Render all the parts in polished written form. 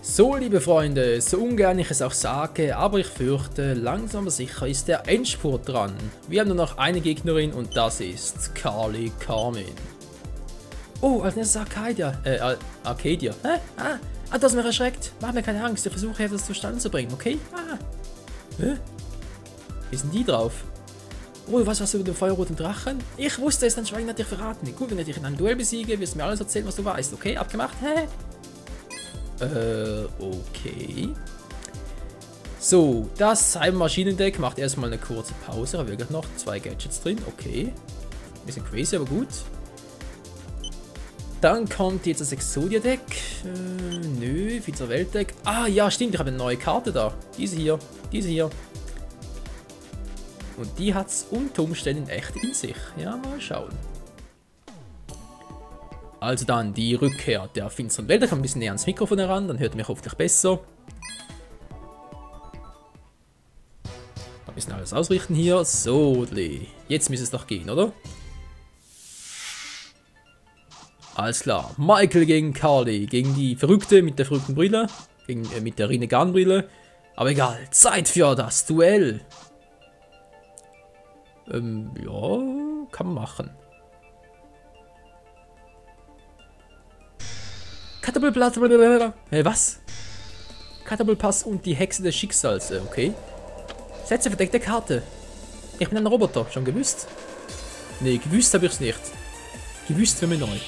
So, liebe Freunde, so ungern ich es auch sage, aber ich fürchte, langsam aber sicher ist der Endspurt dran. Wir haben nur noch eine Gegnerin und das ist Carly Carmen. Oh, als nächstes Arcadia. Arcadia. Hä? Du hast mich erschreckt. Mach mir keine Angst, ich versuche etwas zustande zu bringen, okay? Hä? Wie sind die drauf? Oh, du weißt was über den feuerroten Drachen? Ich wusste es, dein Schweigen hat dich verraten. Gut, wenn ich dich in einem Duell besiege, wirst du mir alles erzählen, was du weißt, okay? Abgemacht? Hä? Okay. So, das Cyber-Maschinendeck macht erstmal eine kurze Pause. Haben wir wirklich noch 2 Gadgets drin. Okay. Bisschen crazy, aber gut. Dann kommt jetzt das Exodia-Deck. Nö, Vizer-Welt-Deck. Ah, ja, stimmt, ich habe eine neue Karte da. Diese hier. Diese hier. Und die hat es unter Umständen echt in sich. Ja, mal schauen. Also dann die Rückkehr der finsteren Welt. Da kann ein bisschen näher ans Mikrofon heran, dann hört ihr mich hoffentlich besser. Ein bisschen alles ausrichten hier. So, jetzt müsste es doch gehen, oder? Alles klar. Michael gegen Carly. Gegen die Verrückte mit der verrückten Brille. Mit der Rinnegan-Brille. Aber egal. Zeit für das Duell. Ja, kann man machen. Katapultpass. Was? Katapultpass und die Hexe des Schicksals. Okay. Setze verdeckte Karte. Ich bin ein Roboter. Schon gewusst? Nee, gewusst habe ich es nicht. Gewusst für mich neu.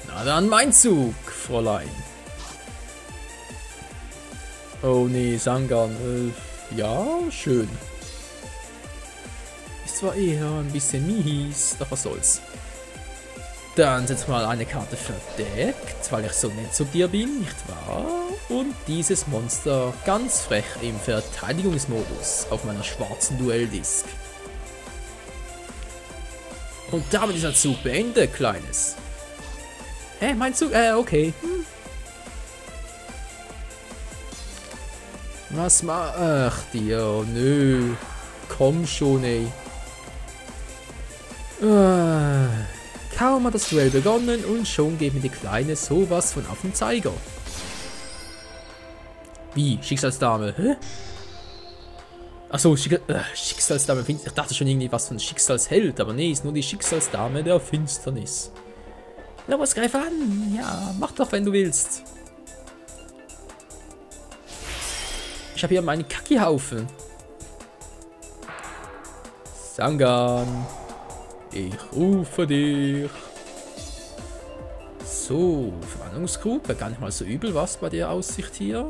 Na dann mein Zug, Fräulein. Oh nee, Sangan. Ja, schön. Ist zwar eher ein bisschen mies, doch was soll's. Dann setz mal eine Karte verdeckt, weil ich so nett zu dir bin, nicht wahr? Und dieses Monster ganz frech im Verteidigungsmodus auf meiner schwarzen Duelldisk. Und damit ist der Zug beendet, Kleines. Hä, mein Zug? Okay. Was macht ihr? Nö. Komm schon, ey. Kaum hat das Duell begonnen und schon geht mir die Kleine sowas von auf den Zeiger. Wie? Schicksalsdame? Hä? Achso, Schicksalsdame. Ich dachte schon irgendwie was von Schicksalsheld, aber nee, ist nur die Schicksalsdame der Finsternis. Los, greif an! Ja, mach doch, wenn du willst. Ich habe hier meinen Kacki-Haufen. Sangan. Ich rufe dich. So, Verwandlungskrug. Wäre gar nicht mal so übel, was bei der Aussicht hier.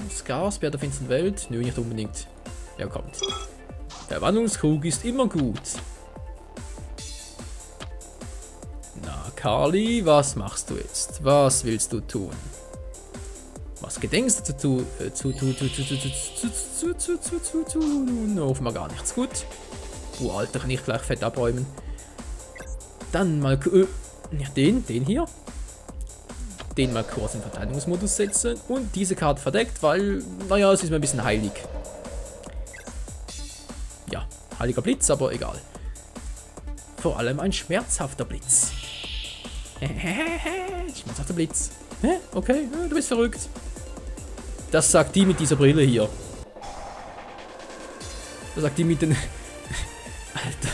Skarsbär der finsteren Welt. Nö, nicht unbedingt. Ja, kommt. Verwandlungskrug ist immer gut. Na, Carly, was machst du jetzt? Was willst du tun? Was gedenkst du zu tun? Offenbar gar nichts. Gut. Oh, Alter, kann ich gleich fett abräumen. Dann mal den hier. Den mal kurz in Verteidigungsmodus setzen. Und diese Karte verdeckt, weil, naja, es ist mir ein bisschen heilig. Ja, heiliger Blitz, aber egal. Vor allem ein schmerzhafter Blitz. Schmerzhafter Blitz. Hä? Okay, du bist verrückt. Das sagt die mit dieser Brille hier. Das sagt die mit den... Alter.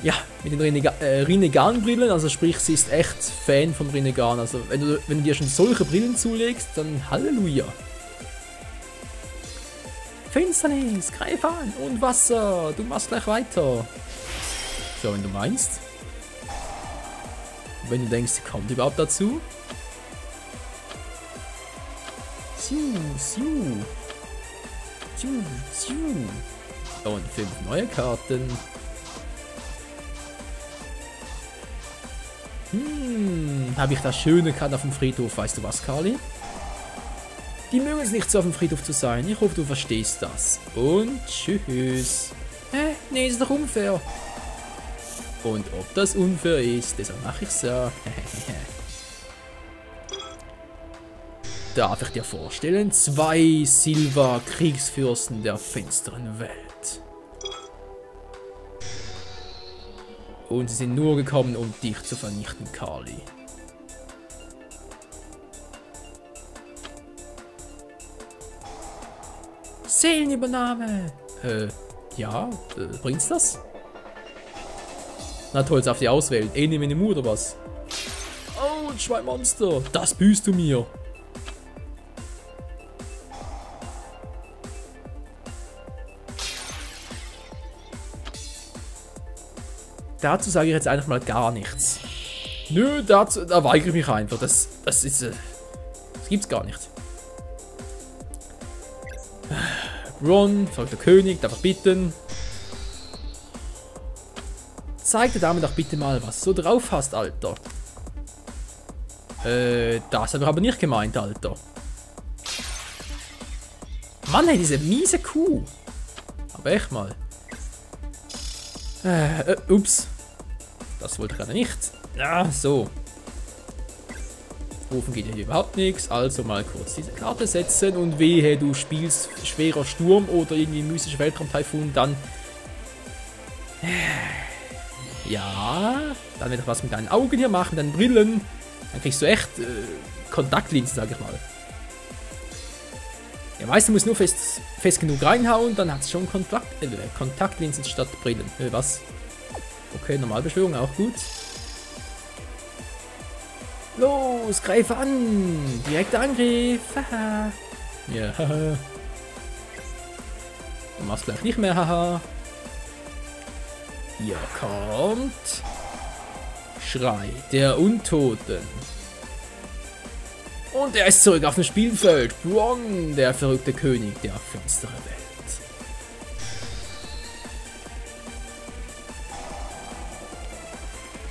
Ja, mit den Rinnegan-Brillen, also sprich, sie ist echt Fan von Rinnegan. Also wenn du dir schon solche Brillen zulegst, dann Halleluja. Finsternis, greif an und Wasser, du machst gleich weiter. So, wenn du meinst. Wenn du denkst, sie kommt überhaupt dazu. Und 5 neue Karten. Habe ich da schöne Karten auf dem Friedhof, weißt du was, Carly? Die mögen es nicht so auf dem Friedhof zu sein. Ich hoffe, du verstehst das. Und tschüss. Nee, ist doch unfair. Und ob das unfair ist, deshalb mache ich es ja. Darf ich dir vorstellen? 2 Silva-Kriegsfürsten der finsteren Welt. Und sie sind nur gekommen, um dich zu vernichten, Carly. Seelenübernahme. Ja, bringt's das? Na toll, jetzt auf die auswählen. Ene Mene Mu oder was? Oh, zwei Monster. Das büßt du mir. Dazu sage ich jetzt einfach mal gar nichts. Nö, da weigere ich mich einfach. Das gibt's gar nicht. Ron, verrückter König, darf ich bitten. Zeig der Dame doch bitte mal, was du so drauf hast, Alter. Das habe ich aber nicht gemeint, Alter. Mann, ey, diese miese Kuh. Aber echt mal. Ups. Das wollte ich gerade nicht. Ja, so. Rufen geht ja hier überhaupt nichts. Also mal kurz diese Karte setzen und wehe, du spielst schwerer Sturm oder irgendwie mystischer Weltraumtaifun, dann... Ja, dann wird doch was mit deinen Augen hier machen, deinen Brillen. Dann kriegst du echt Kontaktlinsen, sag ich mal. Ja, meistens muss nur fest genug reinhauen, dann hat es schon Kontaktlinsen statt Brillen. Was? Okay, Normalbeschwörung, auch gut. Los, greif an! Direkter Angriff! Haha! Ja, haha. Du machst gleich nicht mehr, haha. Hier kommt... Schrei der Untoten. Und er ist zurück auf dem Spielfeld. Bron, der verrückte König der finsteren Welt.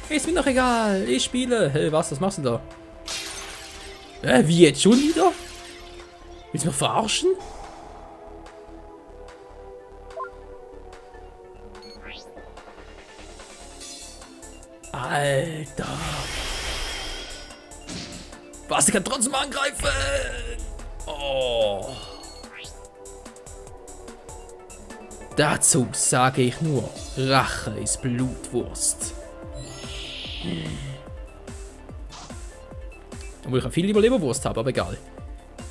Ist mir doch egal, ich spiele. Hey, was machst du da? Wie jetzt schon wieder? Willst du mich verarschen? Alter. Was, ich kann trotzdem angreifen. Oh. Dazu sage ich nur, Rache ist Blutwurst. Obwohl ich auch viel lieber Leberwurst habe, aber egal.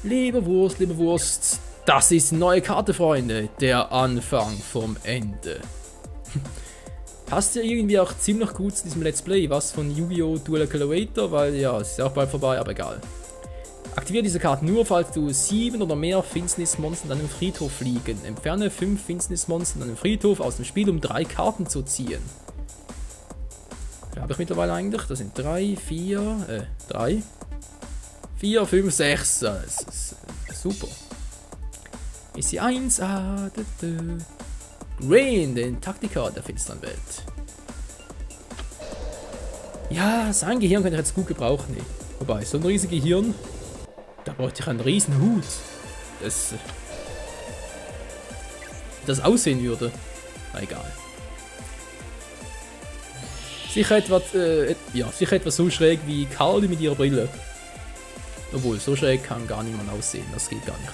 Leberwurst. Das ist eine neue Karte, Freunde. Der Anfang vom Ende. Passt ja irgendwie auch ziemlich gut zu diesem Let's Play, was von Yu-Gi-Oh! Duel Accelerator, weil ja, es ist ja auch bald vorbei, aber egal. Aktiviere diese Karte nur, falls du 7 oder mehr Finsternismonster an einem Friedhof liegen. Entferne 5 Finsternismonster an einem Friedhof aus dem Spiel, um 3 Karten zu ziehen. Habe ich mittlerweile eigentlich? Das sind 3, 4, 5, 6. Das ist super. Ist die 1. Rain, den Taktiker der finsteren Welt. Ja, sein Gehirn könnte ich jetzt gut gebrauchen. Nee. Wobei, so ein riesiges Gehirn, da bräuchte ich einen riesen Hut. Das aussehen würde. Na egal. Sicher etwas so schräg wie Carly mit ihrer Brille. Obwohl, so schräg kann gar niemand aussehen. Das geht gar nicht.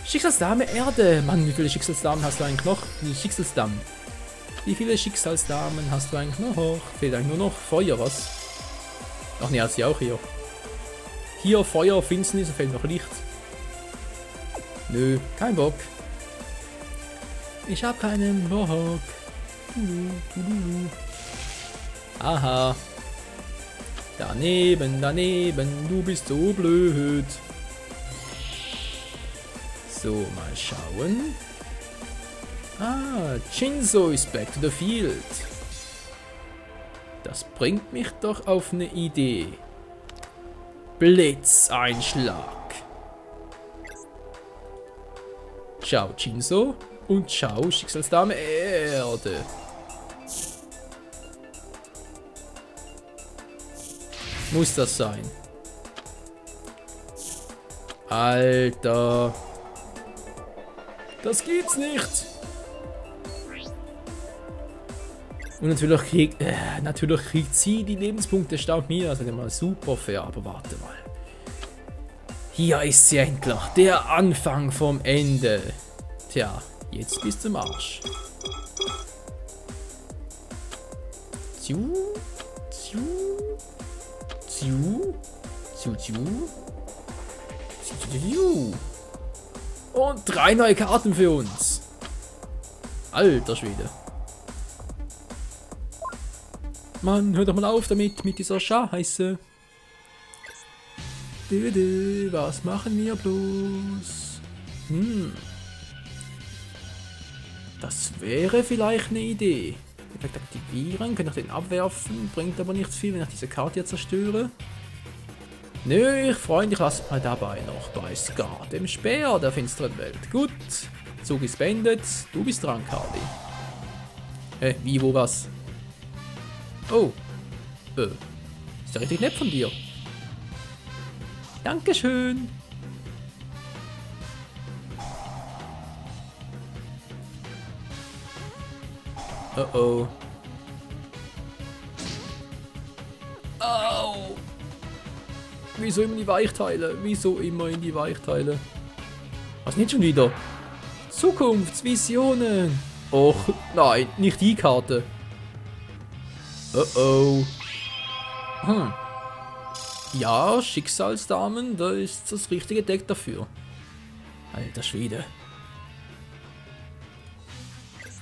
Schicksalsdame Erde. Mann, wie viele Schicksalsdamen hast du eigentlich noch? Schicksalsdamen. Wie viele Schicksalsdamen hast du eigentlich noch? Fehlt eigentlich nur noch Feuer, was? Ach ne, hat sie auch hier. Hier Feuer, Finsternis, fehlt noch Licht. Nö, kein Bock. Ich hab keinen Bock. Aha. Daneben, du bist so blöd. So, mal schauen. Ah, Jinzo ist back to the field. Das bringt mich doch auf eine Idee. Blitzeinschlag. Ciao, Jinzo. Und ciao, Schicksalsdame Erde. Muss das sein? Alter. Das gibt's nicht. Und natürlich kriegt sie die Lebenspunkte statt mir. Also mal super fair, aber warte mal. Hier ist sie endlich. Der Anfang vom Ende. Tja, jetzt bist du im Arsch. Ziu, ziu, ziu, ziu, ziu, ziu, ziu. Und 3 neue Karten für uns. Alter Schwede. Mann, hör doch mal auf damit, mit dieser Scheiße. Was machen wir bloß? Das wäre vielleicht eine Idee. Effekt aktivieren, kann ich den abwerfen, bringt aber nichts viel, wenn ich diese Karte hier zerstöre. Nö, Freund, ich lasse mal dabei noch bei Scar, dem Speer der finsteren Welt. Gut, Zug ist beendet, du bist dran, Carly. Wie, wo, was? Oh, ist ja richtig nett von dir. Dankeschön. Oh oh. Au. Wieso immer in die Weichteile? Wieso immer in die Weichteile? Was nicht schon wieder? Zukunftsvisionen. Och, nein, nicht die Karte. Oh oh. Ja, Schicksalsdamen, da ist das richtige Deck dafür. Alter Schwede.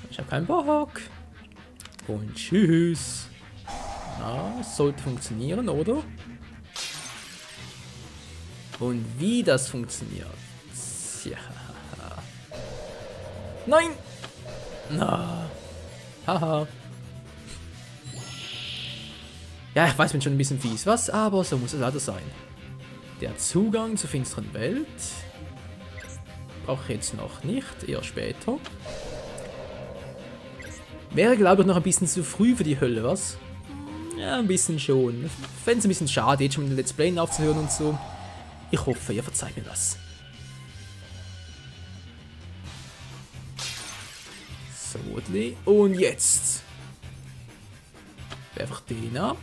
Ich hab keinen Bock. Und tschüss. Na, es sollte funktionieren, oder? Und wie das funktioniert. Tja. Nein! Na. Haha. Ja, ich weiß, bin schon ein bisschen fies, was? Aber so muss es leider sein. Der Zugang zur finsteren Welt. Brauche ich jetzt noch nicht, eher später. Wäre, glaube ich, noch ein bisschen zu früh für die Hölle, was? Ja, ein bisschen schon. Ich fände es ein bisschen schade, jetzt schon mit dem Let's Play aufzuhören und so. Ich hoffe, ihr verzeiht mir das. So, und jetzt. Einfach den ab.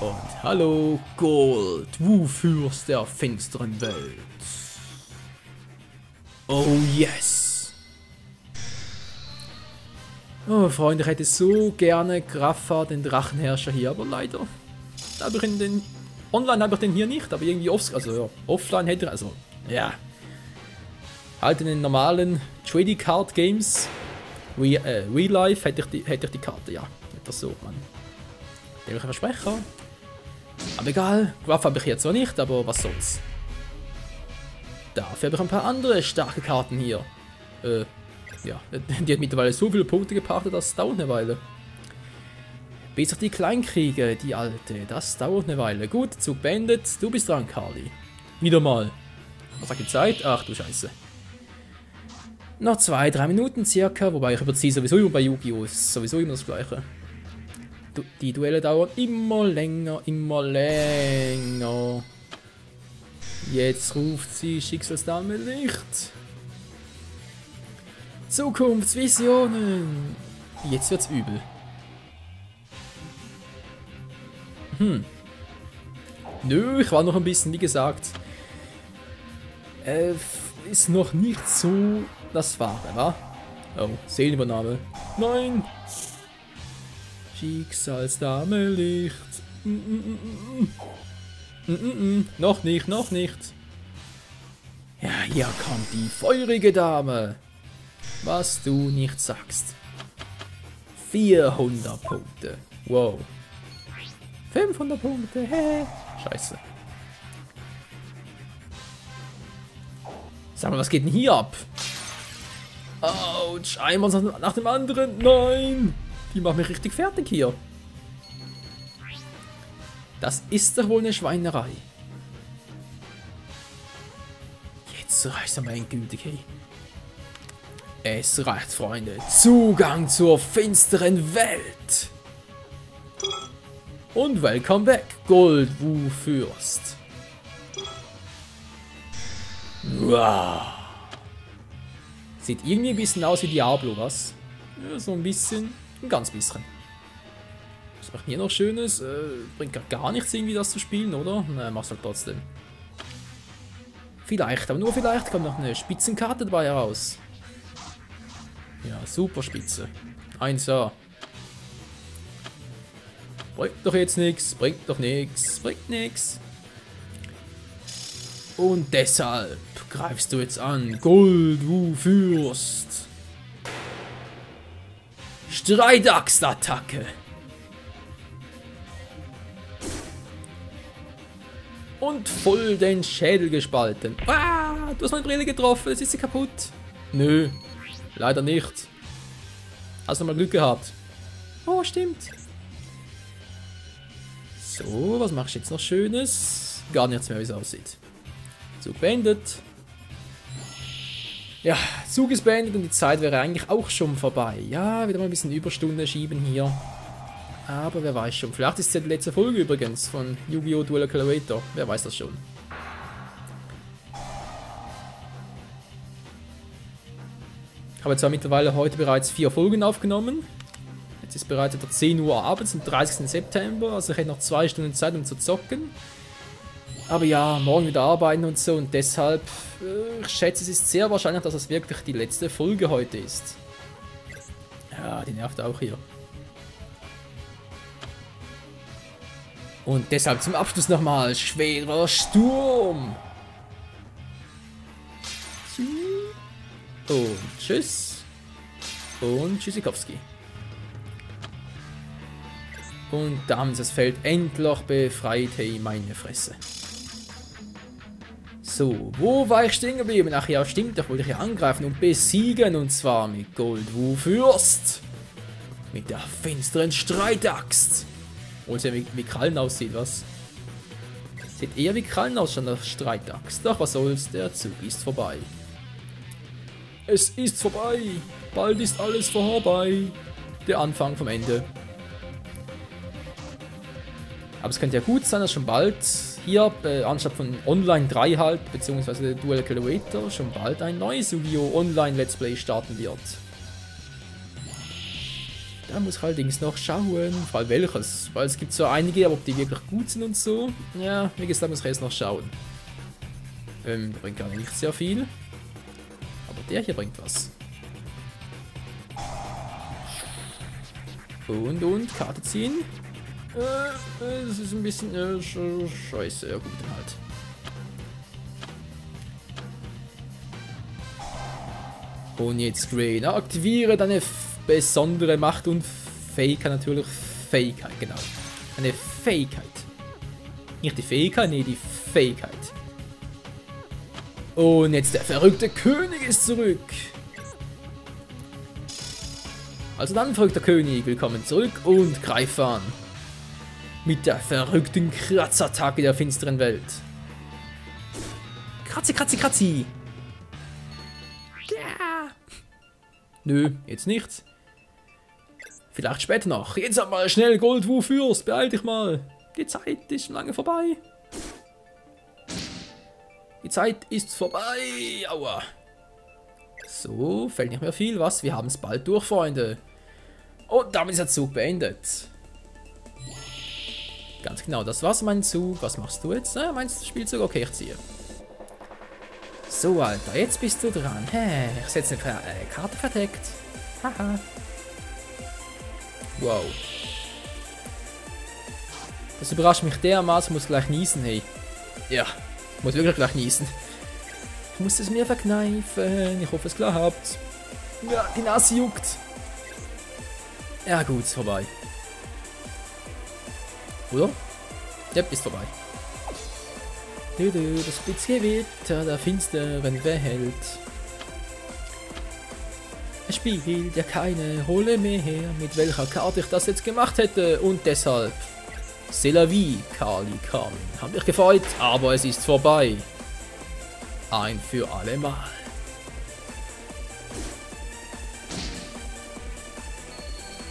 Und hallo, Gold, Wu-Fürst der finsteren Welt. Oh yes. Oh, Freunde, ich hätte so gerne Graffa, den Drachenherrscher hier, aber leider. Habe ich in den Online habe ich den hier nicht, aber irgendwie offline hätte ich, also ja. Halt in den normalen Trading Card Games, Real Life hätte ich die Karte, ja. Nicht das so, Mann. Der Versprecher. Aber egal, Graffa habe ich jetzt zwar nicht, aber was soll's. Dafür habe ich ein paar andere starke Karten hier. Ja, die hat mittlerweile so viele Punkte gebracht, das dauert eine Weile. Bis ich die Kleinkriege, die alte, das dauert eine Weile. Gut, Zug beendet, du bist dran, Carly. Wieder mal. Was sagt die Zeit? Ach du Scheiße. Noch 2-3 Minuten circa, wobei ich überziehe sowieso immer bei Yu-Gi-Oh! Ist sowieso immer das Gleiche. Die Duelle dauern immer länger, immer länger. Jetzt ruft sie Schicksalsdame Licht. Zukunftsvisionen. Jetzt wird's übel. Nö, ich war noch ein bisschen, wie gesagt. Ist noch nicht so das Wahre, wa? Oh, Seelenübernahme. Nein! Schicksalsdame Licht. Noch nicht, noch nicht. Ja, hier kommt die feurige Dame. Was du nicht sagst. 400 Punkte. Wow. 500 Punkte. Hä? Scheiße. Sag mal, was geht denn hier ab? Autsch, einmal nach dem anderen. Nein! Die machen mich richtig fertig hier. Das ist doch wohl eine Schweinerei. Jetzt reicht's aber endgültig, hey. Es reicht, Freunde. Zugang zur finsteren Welt. Und welcome back, Gold Wu-Fürst. Wow. Sieht irgendwie ein bisschen aus wie Diablo, was? Ja, so ein bisschen. Ein ganz bisschen. Was macht hier noch Schönes? Bringt gar nichts irgendwie das zu spielen, oder? Na, mach's halt trotzdem. Vielleicht, aber nur vielleicht kommt noch eine Spitzenkarte dabei heraus. Ja, super spitze. 1A. Bringt doch jetzt nichts, bringt doch nichts, bringt nichts. Und deshalb greifst du jetzt an? Goldwu-Fürst. Streitaxt-Attacke. Und voll den Schädel gespalten. Ah, du hast meine Brille getroffen, jetzt ist sie kaputt. Nö, leider nicht. Hast du mal Glück gehabt? Oh, stimmt. So, was machst du jetzt noch Schönes? Gar nichts mehr, wie es aussieht. Zug beendet. Ja, Zug ist beendet und die Zeit wäre eigentlich auch schon vorbei. Ja, wieder mal ein bisschen Überstunde schieben hier. Aber wer weiß schon. Vielleicht ist es ja die letzte Folge übrigens von Yu-Gi-Oh! Duel Accelerator. Wer weiß das schon. Ich habe zwar mittlerweile heute bereits 4 Folgen aufgenommen. Jetzt ist bereits etwa 10 Uhr abends am 30. September. Also ich hätte noch 2 Stunden Zeit, um zu zocken. Aber ja, morgen wieder arbeiten und so. Und deshalb, ich schätze, es ist sehr wahrscheinlich, dass es wirklich die letzte Folge heute ist. Ja, die nervt auch hier. Und deshalb zum Abschluss nochmal schwerer Sturm. Und tschüss. Und Tschüssikowski. Und da haben sie das Feld endlich befreit. Hey, meine Fresse. So, wo war ich stehen geblieben? Ach ja, stimmt, da wollte ich ja angreifen und besiegen. Und zwar mit Goldwu-Fürst. Mit der finsteren Streitaxt. Obwohl sie wie Krallen aussieht, was? Sieht eher wie Krallen aus, schon der Streitaxt. Doch, was soll's, der Zug ist vorbei. Es ist vorbei. Bald ist alles vorbei. Der Anfang vom Ende. Aber es könnte ja gut sein, dass schon bald hier, anstatt von Online 3 halt, beziehungsweise Duel Accelerator, schon bald ein neues Yu-Gi-Oh! Online Let's Play starten wird. Da muss ich allerdings noch schauen, vor allem welches, weil es gibt so einige, aber ob die wirklich gut sind und so, ja, wie gesagt, muss ich erst noch schauen. Der bringt gar nicht sehr viel, aber der hier bringt was. Und, Karte ziehen. Das ist ein bisschen scheiße, ja gut, dann halt. Und jetzt Green, aktiviere deine besondere Macht und Fähigkeit, natürlich Fähigkeit, genau. Eine Fähigkeit. Nicht die Fähigkeit, nee, die Fähigkeit. Und jetzt der verrückte König ist zurück. Also dann, verrückter König, willkommen zurück und greif an. Mit der verrückten Kratzattacke der finsteren Welt. Kratzi, kratzi, kratzi. Ja. Nö, jetzt nichts. Vielleicht später noch. Jetzt aber schnell Goldwu-Fürst, beeil dich mal. Die Zeit ist schon lange vorbei. Die Zeit ist vorbei. Aua. So, fällt nicht mehr viel. Was? Wir haben es bald durch, Freunde. Und damit ist der Zug beendet. Ganz genau, das war's mein Zug. Was machst du jetzt? Meinst du Spielzug? Okay, ich ziehe. So, Alter, jetzt bist du dran. Hä, ich setze eine Karte verdeckt. Haha. Wow. Das überrascht mich dermaßen, muss gleich niesen, hey. Ja, muss wirklich gleich niesen. Ich muss es mir verkneifen. Ich hoffe, es klappt. Ja, die Nase juckt. Ja gut, ist vorbei. Oder? Ja, ist vorbei. Das Blitzgewitter der finsteren Welt. Es spielt ja keine Rolle mehr, mit welcher Karte ich das jetzt gemacht hätte. Und deshalb, c'est la vie, Kali Carmin. Hab mich gefreut, aber es ist vorbei. Ein für alle Mal.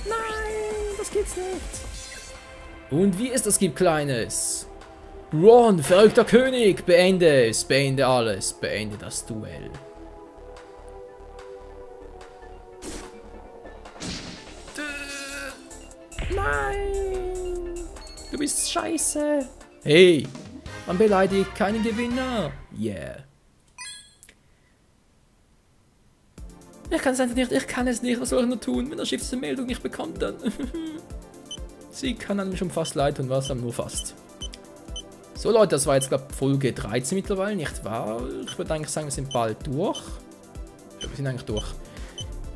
Nein, das gibt's nicht. Und wie es das gibt, Kleines. Ron, verrückter König, beende es, beende alles, beende das Duell. Nein, du bist scheiße. Hey, man beleidigt keinen Gewinner. Yeah. Ich kann es einfach nicht, ich kann es nicht, was soll ich nur tun, wenn das Schiff diese Meldung nicht bekommt, dann... Sie kann einem schon fast leid tun, was, aber nur fast. So Leute, das war jetzt glaube ich Folge 13 mittlerweile, nicht wahr? Ich würde eigentlich sagen, wir sind bald durch. Ja, wir sind eigentlich durch.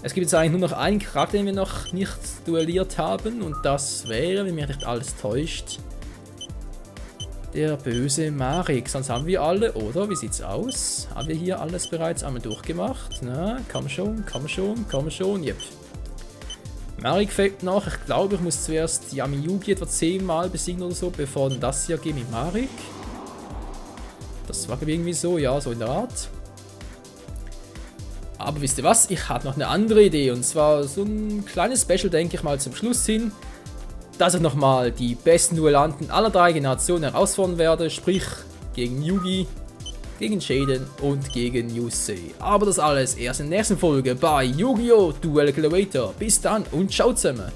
Es gibt jetzt eigentlich nur noch einen Charakter, den wir noch nicht duelliert haben. Und das wäre, wenn mich nicht alles täuscht, der böse Marik. Sonst haben wir alle, oder? Wie sieht's aus? Haben wir hier alles bereits einmal durchgemacht? Na, komm schon, komm schon, komm schon. Yep. Marik fehlt noch. Ich glaube, ich muss zuerst Yami-Yugi etwa 10 Mal besiegen oder so, bevor das hier geht mit Marik. Das war irgendwie so, ja, so in der Art. Aber wisst ihr was? Ich habe noch eine andere Idee. Und zwar so ein kleines Special, denke ich mal, zum Schluss hin. Dass ich nochmal die besten Duellanten aller 3 Generationen herausfordern werde. Sprich, gegen Yugi, gegen Jaden und gegen Yusei. Aber das alles erst in der nächsten Folge bei Yu-Gi-Oh! Duel Accelerator. Bis dann und ciao zusammen.